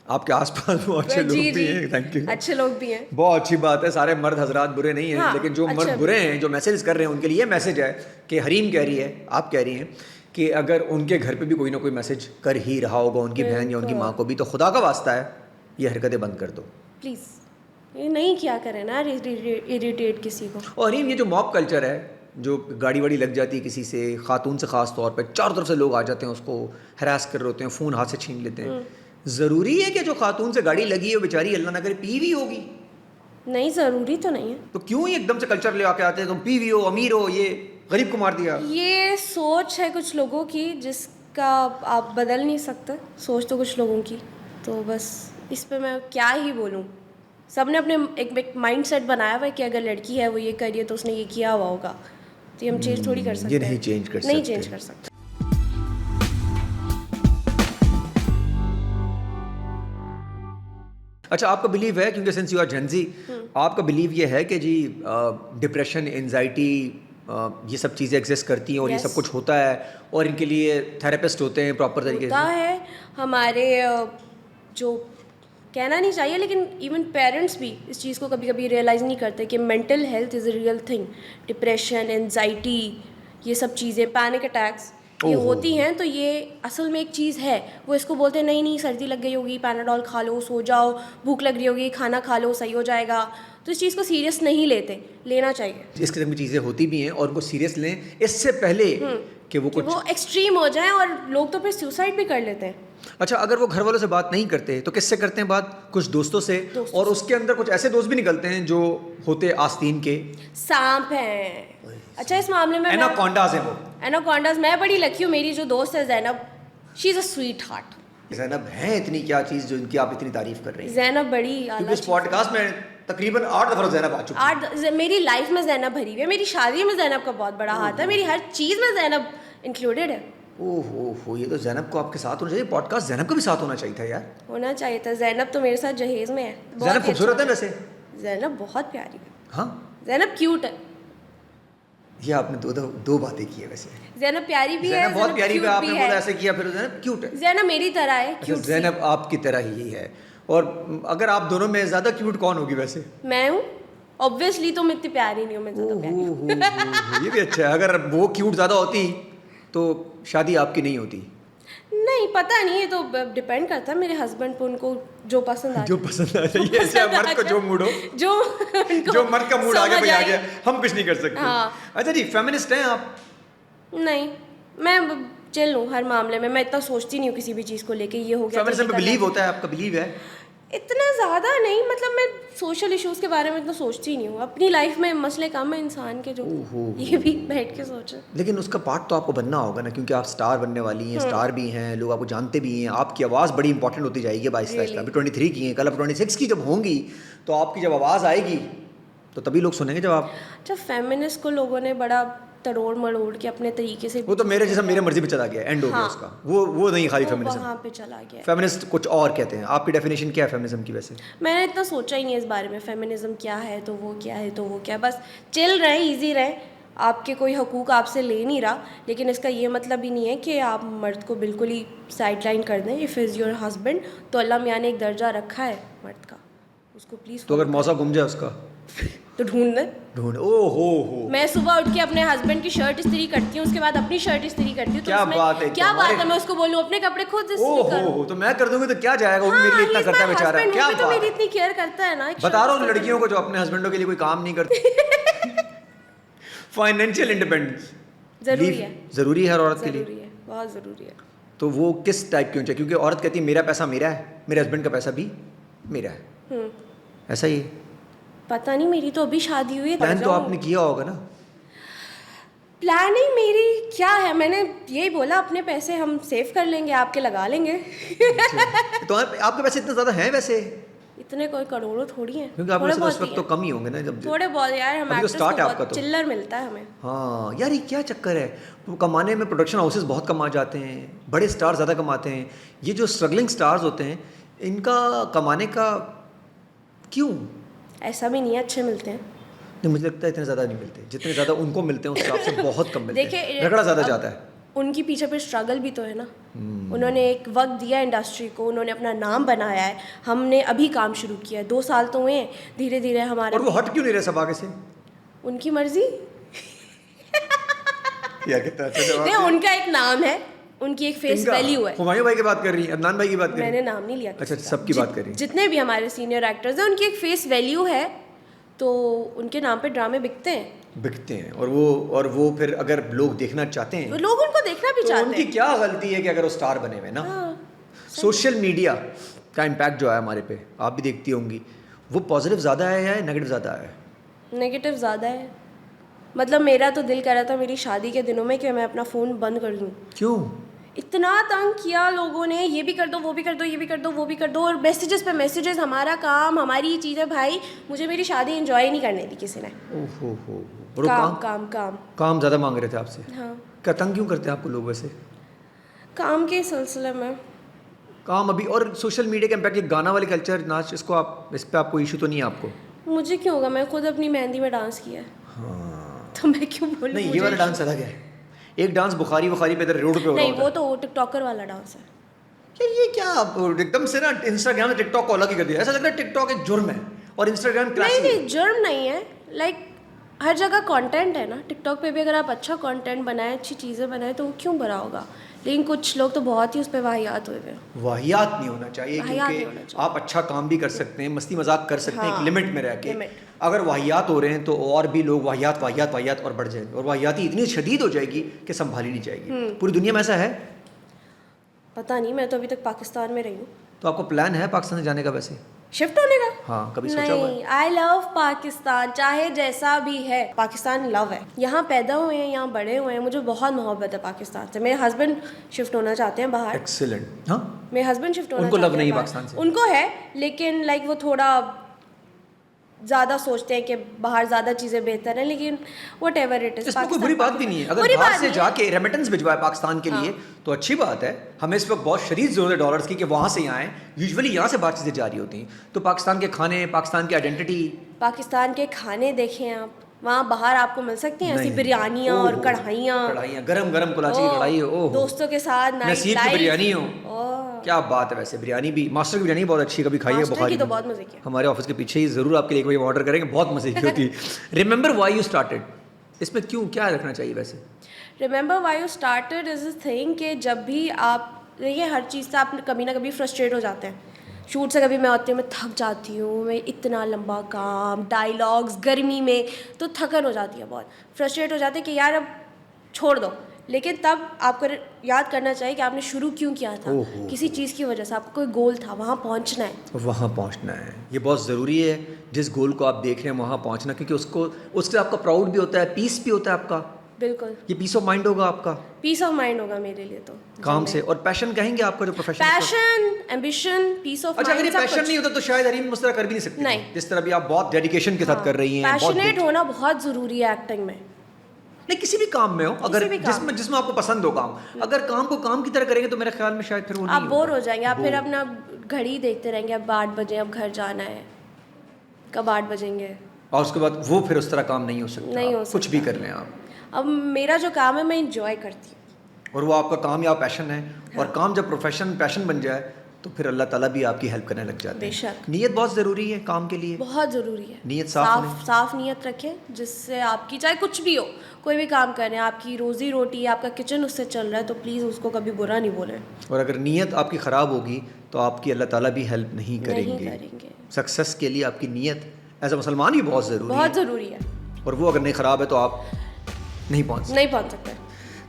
आपके आसपास वो अच्छे लोग भी हैं। थैंक यू, अच्छे लोग भी हैं। बहुत अच्छी बात है, सारे मर्द हजरात बुरे नहीं हैं। हाँ, लेकिन जो मर्द बुरे हैं, जो मैसेज कर रहे हैं, उनके लिए मैसेज है कि हरीम कह रही है, आप कह रही हैं कि अगर उनके घर पे भी कोई ना कोई मैसेज कर ही रहा होगा, उनकी बहन या उनकी माँ को भी, तो खुदा का वास्ता है ये हरकतें बंद कर दो प्लीज़। ये नहीं किया करें ना इरिटेट किसी को। और हरीम, ये जो मॉब कल्चर है, जो गाड़ी वाड़ी लग जाती है किसी से, खातून से ख़ास तौर पर, चारों तरफ से लोग आ जाते हैं, उसको हरास कर रहे होते हैं, फ़ोन हाथ से छीन लेते हैं। ज़रूरी है कि जो खातून से गाड़ी लगी है वो बेचारी अल्लाह ना करे पी हुई होगी? नहीं, ज़रूरी तो नहीं है। तो क्यों ही एकदम से कल्चर ले आके आते हैं, तुम पी हुई हो, अमीर हो, ये गरीब को मार दिया? ये सोच है कुछ लोगों की जिसका आप बदल नहीं सकते, सोच तो कुछ लोगों की। तो बस इस पे मैं क्या ही बोलूँ। सबने अपने एक माइंड सेट बनाया हुआ है कि अगर लड़की है वो ये करिए तो उसने ये किया हुआ होगा, तो ये हम चेंज थोड़ी कर सकते ये हैं। नहीं चेंज कर नहीं सकते। चेंज कर सकते। अच्छा, आपका बिलीव है, क्योंकि सिंस यू आर जेंजी, आपका बिलीव ये है कि जी डिप्रेशन, एंजाइटी, ये सब चीज़ें एग्जिस्ट करती हैं और ये Yes. सब कुछ होता है और इनके लिए थेरेपिस्ट होते हैं प्रॉपर तरीके होता से? है। हमारे जो कहना नहीं चाहिए, लेकिन इवन पेरेंट्स भी इस चीज़ को कभी कभी रियलाइज़ नहीं करते कि mental health is a real thing. Depression, anxiety, ये सब चीज़ें, पैनिक अटैक्स, ये ओहो। होती हैं, तो ये असल में एक चीज़ है। वो इसको बोलते हैं नहीं नहीं सर्दी लग गई होगी, पैनाडॉल खा लो, सो जाओ, भूख लग रही होगी, खाना खा लो, सही हो जाएगा। तो इस चीज़ को सीरियस नहीं लेते, लेना चाहिए। इस किस्म की चीज़ें होती भी हैं और उनको सीरियस लें इससे पहले कि वो कि कुछ। वो एक्सट्रीम हो जाए, और लोग तो फिर सुसाइड भी कर लेते हैं। अच्छा, अगर वो घर वालों से बात नहीं करते तो किससे करते हैं बात? कुछ दोस्तों से। और उसके अंदर कुछ ऐसे दोस्त भी निकलते हैं जो होते आस्तीन के सांप हैं। अच्छा, इस मामले में एनाकोंडास हैं वो। एनाकोंडास, मैं बड़ी लकी हूँ, मेरी जो दोस्त है Zainab, she is a sweet heart. Zainab है इतनी क्या चीज़ जो इनकी आप इतनी तारीफ कर रही हैं? ज़ैनब बड़ी क्योंकि इस पॉडकास्ट में तकरीबन 8 दफ़ा ज़ैनब आ चुकी है। मेरी लाइफ में ज़ैनब भरी हुई है, मेरी शादी में ज़ैनब का बहुत बड़ा हाथ है, मेरी हर चीज़ में ज़ैनब इंक्लूडेड है। ओहो, ये तो ज़ैनब को आपके साथ होना चाहिए, पॉडकास्ट ज़ैनब को भी साथ होना चाहिए था यार। होना चाहिए था। ज़ैनब तो मेरे साथ जहेज़ में है। बहुत ज़ैनब ही खूबसूरत अच्छा है वैसे? ज़ैनब बहुत प्यारी है। हाँ, ज़ैनब क्यूट है। ये आपने दो बातें की है वैसे। ज़ैनब प्यारी भी है, ज़ैनब बहुत प्यारी cute है, आपने भी बोला है। ऐसे किया, फिर ज़ैनब क्यूट है। ज़ैनब मेरी तरह है, अच्छा, क्यूट सी। ज़ैनब आपकी तरह ही है। और अगर आप दोनों में ज़्यादा क्यूट कौन होगी वैसे? मैं हूँ ऑब्वियसली, तो मैं इतनी प्यारी नहीं हूँ, मैं ज़्यादा प्यारी। ये भी अच्छा है। अगर वो क्यूट ज़्यादा होती तो शादी आपकी नहीं होती। नहीं, पता नहीं, ये तो डिपेंड करता है मेरे हस्बैंड पे, उनको जो पसंद आ जो पसंद आ जाए, ये ऐसे मर्द को जो मूड हो, जो उनको जो मर्द का मूड आ गया समझ भाई आ आए। गया, हम कुछ नहीं कर सकते। हाँ। अच्छा जी, फेमिनिस्ट हैं आप? नहीं, मैं चिल हूँ हर मामले में, मैं इतना सोचती नहीं हूँ किसी भी चीज़ को लेके ये हो गया तो फेमिनिज्म ये पे करना बिलीव होता है, आपका बिलीव है? इतना ज़्यादा नहीं, मतलब मैं सोशल इश्यूज़ के बारे में इतना सोचती नहीं हूँ। अपनी लाइफ में मसले कम है इंसान के, जो ये भी बैठ के सोचे। लेकिन उसका पार्ट तो आपको बनना होगा ना, क्योंकि आप स्टार बनने वाली हैं, स्टार भी हैं, लोग आपको जानते भी हैं, आपकी आवाज़ बड़ी इंपॉर्टेंट होती जाएगी आहिस्ता आहिस्ता। अभी 23 की हैं, कल आप 26 की जब होंगी तो आपकी जब आवाज़ आएगी तो तभी लोग सुनेंगे जब आप। अच्छा, फेमिनिस्ट को लोगों ने बड़ा तड़ोड़ मड़ोड़ के अपने तरीके से, वो तो मेरे जैसा मेरे मर्जी पे चला गया, एंड हो गया उसका। वो नहीं खाली फेमिनिज्म, वहाँ पे चला गया। फेमिनिस्ट कुछ और कहते हैं। आपकी डेफिनेशन क्या है फेमिनिज्म की वैसे? मैंने इतना सोचा ही नहीं इस बारे में, फेमिनिज्म क्या है तो वो क्या है तो वो क्या है, बस चिल रहे, इजी रहे, आपके कोई हकूक़ आपसे ले नहीं रहा। लेकिन इसका ये मतलब ही नहीं है कि आप मर्द को बिल्कुल ही साइड लाइन कर दें। इफ़ इज़ योर हस्बैंड, तो अल्लाह मियाँ ने एक दर्जा रखा है मर्द का, उसको प्लीज़ तो अगर मौसा गुम जाए उसका तो ढूंढ ले। ढूंढ, ओ हो मैं सुबह उठ के अपने हस्बैंड की शर्ट इस्त्री करती हूँ, उसके बाद अपनी शर्ट इस्त्री करती हूँ, तो क्या उसमें बात है, क्या बात है तुम्हारे- मैं उसको बोलूँ अपने कपड़े खुद ओ इस्त्री कर। हो तो मैं कर दूंगी तो क्या जाएगा, वो भी मेरे लिए इतना करता है बेचारा, क्या तो मेरी बात। इतनी केयर करता है ना, एक बता रहा शर्ट हूँ इस्त्री लड़कियों को जो अपने हस्बैंडों के लिए कोई काम नहीं करती। फाइनेंशियल इंडिपेंडेंस जरूरी है, जरूरी है हर औरत के लिए। जरूरी है, बहुत ज़रूरी है। तो वो किस टाइप की होनी चाहिए, क्योंकि औरत कहती है मेरा पैसा मेरा है, मेरे हस्बैंड का पैसा भी मेरा है, ऐसा ही है। पता नहीं, मेरी तो अभी शादी हुई है। प्लान तो आपने किया होगा ना। प्लानिंग मेरी क्या है, मैंने यही बोला अपने पैसे हम सेव कर लेंगे, आपके लगा लेंगे। तो आपके पैसे इतने ज्यादा हैं वैसे, इतने कोई करोड़ों थोड़ी हैं, क्योंकि आपके थोड़े पैसे तो इस बहुत वक्त ही तो हैं। कम ही होंगे ना जब। थोड़े बहुत यार, हम अभी तो एक्टर्स start को है आपका बहुत तो। चिल्लर मिलता है हमें। हाँ यार, ये क्या चक्कर है, वो कमाने में प्रोडक्शन हाउसेस बहुत कमा जाते हैं, बड़े स्टार ज़्यादा कमाते हैं, ये जो स्ट्रगलिंग स्टार्स होते हैं इनका कमाने का क्यों? ऐसा भी नहीं है, अच्छे मिलते हैं। नहीं, मुझे लगता है इतने ज़्यादा नहीं मिलते, जितने ज़्यादा उनको मिलते हैं उस हिसाब से बहुत कम मिलते हैं, देखिए, झगड़ा ज़्यादा अब जाता है। उनकी पीछे पे स्ट्रगल भी तो है ना। उन्होंने एक वक्त दिया इंडस्ट्री को, उन्होंने अपना नाम बनाया है, हमने अभी काम शुरू किया है, 2 साल तो हुए हैं, धीरे धीरे हमारा। और वो हट क्यों नहीं रहे सब आगे से? उनकी मर्जी। या कितना अच्छा जवाब नहीं, दिया। उनका एक नाम है, उनकी एक फेस किनका? वैल्यू है। हुमायूं भाई की बात कर रही है, अदनान भाई की बात कर रही मैंने है? नाम नहीं लिया अच्छा, किसी का। सबकी बात कर रही हैं। जितने भी हमारे सीनियर एक्टर्स हैं उनकी एक फेस वैल्यू है, तो उनके नाम पे ड्रामे बिकते हैं, बिकते हैं, और वो फिर अगर लोग देखना चाहते तो हैं लोग उनको देखना भी तो चाहते उनकी हैं। क्या गलती है कि अगर वो स्टार बने हुए ना। हाँ, सोशल मीडिया का इम्पैक्ट जो है हमारे पे, आप भी देखती होंगी, वो पॉजिटिव ज़्यादा है या नेगेटिव ज़्यादा है? नेगेटिव ज़्यादा है। मतलब मेरा तो दिल कर रहा था मेरी शादी के दिनों में कि मैं अपना फ़ोन बंद कर दूँ। क्यों? इतना तंग किया लोगों ने, ये भी कर दो, वो भी कर दो, ये भी कर दो, वो भी कर दो, और मैसेजेस पे मैसेजेस, हमारा काम, हमारी चीज़ें। भाई मुझे मेरी शादी एंजॉय नहीं करने दी किसी ने। ओहो हो, और वो काम काम काम। काम ज़्यादा मांग रहे थे आपसे? हाँ, क्या तंग क्यों करते हैं आपको लोग वैसे? काम के सिलसिले में। काम अभी, और सोशल मीडिया का इम्पैक्ट, ये गाना वाले कल्चर, नाच, इसको आप, इस पर आपको इशू तो नहीं है आपको? मुझे क्यों होगा, मैं खुद अपनी मेहंदी में डांस किया है। हाँ, तो मैं क्यों बोलूँ? नहीं, ये वाला डांस अलग है। एक डांस बुखारी बुखारी पे इधर रोड पे हो रहा नहीं, होता वो है। तो टिकटॉकर वाला डांस है। यार ये क्या आप एकदम से ना इंस्टाग्राम से टिकटॉक को अलग ही कर दिया, ऐसा लग रहा है टिकटॉक एक जुर्म है और इंस्टाग्राम नहीं क्लासी है। नहीं, जुर्म नहीं है। लाइक हर जगह कंटेंट है ना, टिकटॉक पे भी अगर आप अच्छा कंटेंट बनाएं, अच्छी चीज़ें बनाएं, तो वो क्यों बुरा होगा। लेकिन कुछ लोग तो बहुत ही उस पर वाहियात हुए हुए हैं। वाहियात नहीं होना चाहिए, वाहियात नहीं होना क्योंकि चाहिए। आप अच्छा काम भी कर सकते हैं, मस्ती मजाक कर सकते हैं हाँ, एक लिमिट में रह के। लिमिट। अगर वाहियात हो रहे हैं तो और भी लोग वाहियात वाहियात वाहियात और बढ़ जाएंगे, और वाहियाती इतनी शदीद हो जाएगी कि संभाली नहीं जाएगी। पूरी दुनिया में ऐसा है। पता नहीं, मैं तो अभी तक पाकिस्तान में रही हूँ। तो आपको प्लान है पाकिस्तान जाने का वैसे? शिफ्ट होने का? हाँ, कभी सोचा हुआ है? नहीं, आई लव पाकिस्तान, चाहे जैसा भी है, पाकिस्तान लव है। यहाँ पैदा हुए हैं, यहाँ बड़े हुए हैं, मुझे बहुत मोहब्बत है पाकिस्तान से। मेरे हस्बैंड शिफ्ट होना चाहते हैं बाहर। एक्सीलेंट। हाँ, मेरे हस्बैंड शिफ्ट होना उनको लव चाहते हैं नहीं बाहर। पाकिस्तान से? उनको है, लेकिन लाइक वो थोड़ा ज़्यादा सोचते हैं कि बाहर ज़्यादा चीज़ें बेहतर हैं, लेकिन वट एवर इट इज़। इसमें कोई बुरी बात भी नहीं है, अगर बाहर से जाके रेमिटेंस भिजवाए पाकिस्तान के लिए तो अच्छी बात है। हमें इस वक्त बहुत शदीद ज़रूरत है डॉलर्स की कि वहाँ से यहाँ आए। यूजुअली यहाँ से बाहर चीज़ें जारी होती हैं, तो पाकिस्तान के खाने, पाकिस्तान की आइडेंटिटी, पाकिस्तान के खाने देखें आप, वहाँ बाहर आपको मिल सकती हैं ऐसी नहीं। बिरयानियाँ और ओहो, कढ़ाइयाँ, गरम गरम कुलाची की कढ़ाई हो, ओहो। दोस्तों के साथ नाइट नसीब की बिरयानी हो। ओह, क्या बात है। वैसे बिरयानी भी, मास्टर की बिरयानी बहुत अच्छी, कभी खाई है मास्टर बुखारी की तो में? बहुत मजे की है। हमारे ऑफिस के पीछे ही जरूर आपके लिए कोई ऑर्डर करेंगे, बहुत मजे की होती है। रिमेंबर व्हाई यू स्टार्टेड, इसमें क्यों, क्या रखना चाहिए वैसे? Remember why you started is a thing कि जब भी आप, देखिए हर चीज़ से आप कभी ना कभी फ्रस्ट्रेट हो जाते हैं। शूट से कभी मैं आती हूँ, मैं थक जाती हूँ, मैं इतना लंबा काम, डायलॉग्स, गर्मी में तो थकन हो जाती है, बहुत फ्रस्ट्रेट हो जाते हैं कि यार अब छोड़ दो। लेकिन तब आपको याद करना चाहिए कि आपने शुरू क्यों किया था। किसी चीज़ की वजह से, आपका कोई गोल था, वहाँ पहुँचना है। वहाँ पहुँचना है, ये बहुत ज़रूरी है। जिस गोल को आप देख रहे हैं वहाँ पहुँचना, क्योंकि उससे आपका प्राउड भी होता है, पीस भी होता है आपका, बिल्कुल ये पीस ऑफ माइंड होगा आपका पीस ऑफ माइंड होगा मेरे लिए तो काम से। और पैशन कहेंगे आपका जो profession? Passion, ambition, peace of अच्छा, अगर माइंड। ये पैशन नहीं होता तो शायद हरीम मुझ तरह कर भी नहीं सकती। नहीं। जिस तरह भी आप बहुत डेडिकेशन के साथ कर रही हैं, बहुत पैशनेट होना बहुत ज़रूरी है एक्टिंग में। नहीं, किसी भी काम में हो, अगर भी काम। जिसमें आपको पसंद हो काम, अगर काम को काम की तरह करेंगे तो मेरे ख्याल में शायद फिर वो नहीं आप बोर होगा। हो जाएंगे, आप फिर अपना घड़ी देखते रहेंगे, अब 8 बजे, अब घर जाना है, कब 8 बजेंगे। और उसके बाद वो फिर उस तरह काम नहीं हो सकता। नहीं हो कुछ भी कर लें आप। अब मेरा जो काम है मैं इंजॉय करती हूँ। और वो आपका काम या पैशन है, और काम जब प्रोफेशन पैशन बन जाए तो फिर अल्लाह ताला भी आपकी हेल्प करने लग जाते हैं। बेशक। नीयत बहुत ज़रूरी है काम के लिए। बहुत ज़रूरी है। नीयत साफ साफ नीयत रखें, जिससे आपकी चाहे कुछ भी हो, कोई भी काम कर रहे हैं, आपकी रोज़ी रोटी, आपका किचन उससे चल रहा है, तो प्लीज़ उसको कभी बुरा नहीं बोलें। और अगर नीयत आपकी ख़राब होगी तो आपकी अल्लाह ताला भी हेल्प नहीं करेंगे। सक्सेस के लिए आपकी नीयत एज अ मुसलमान ही बहुत ज़रूरी है। और वो अगर नहीं ख़राब है तो आप नहीं पहुँच सकते।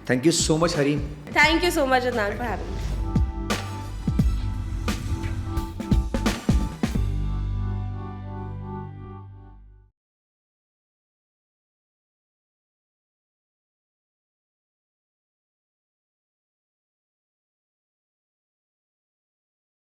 Thank you so much Hareem. Thank you so much Adnan for having me.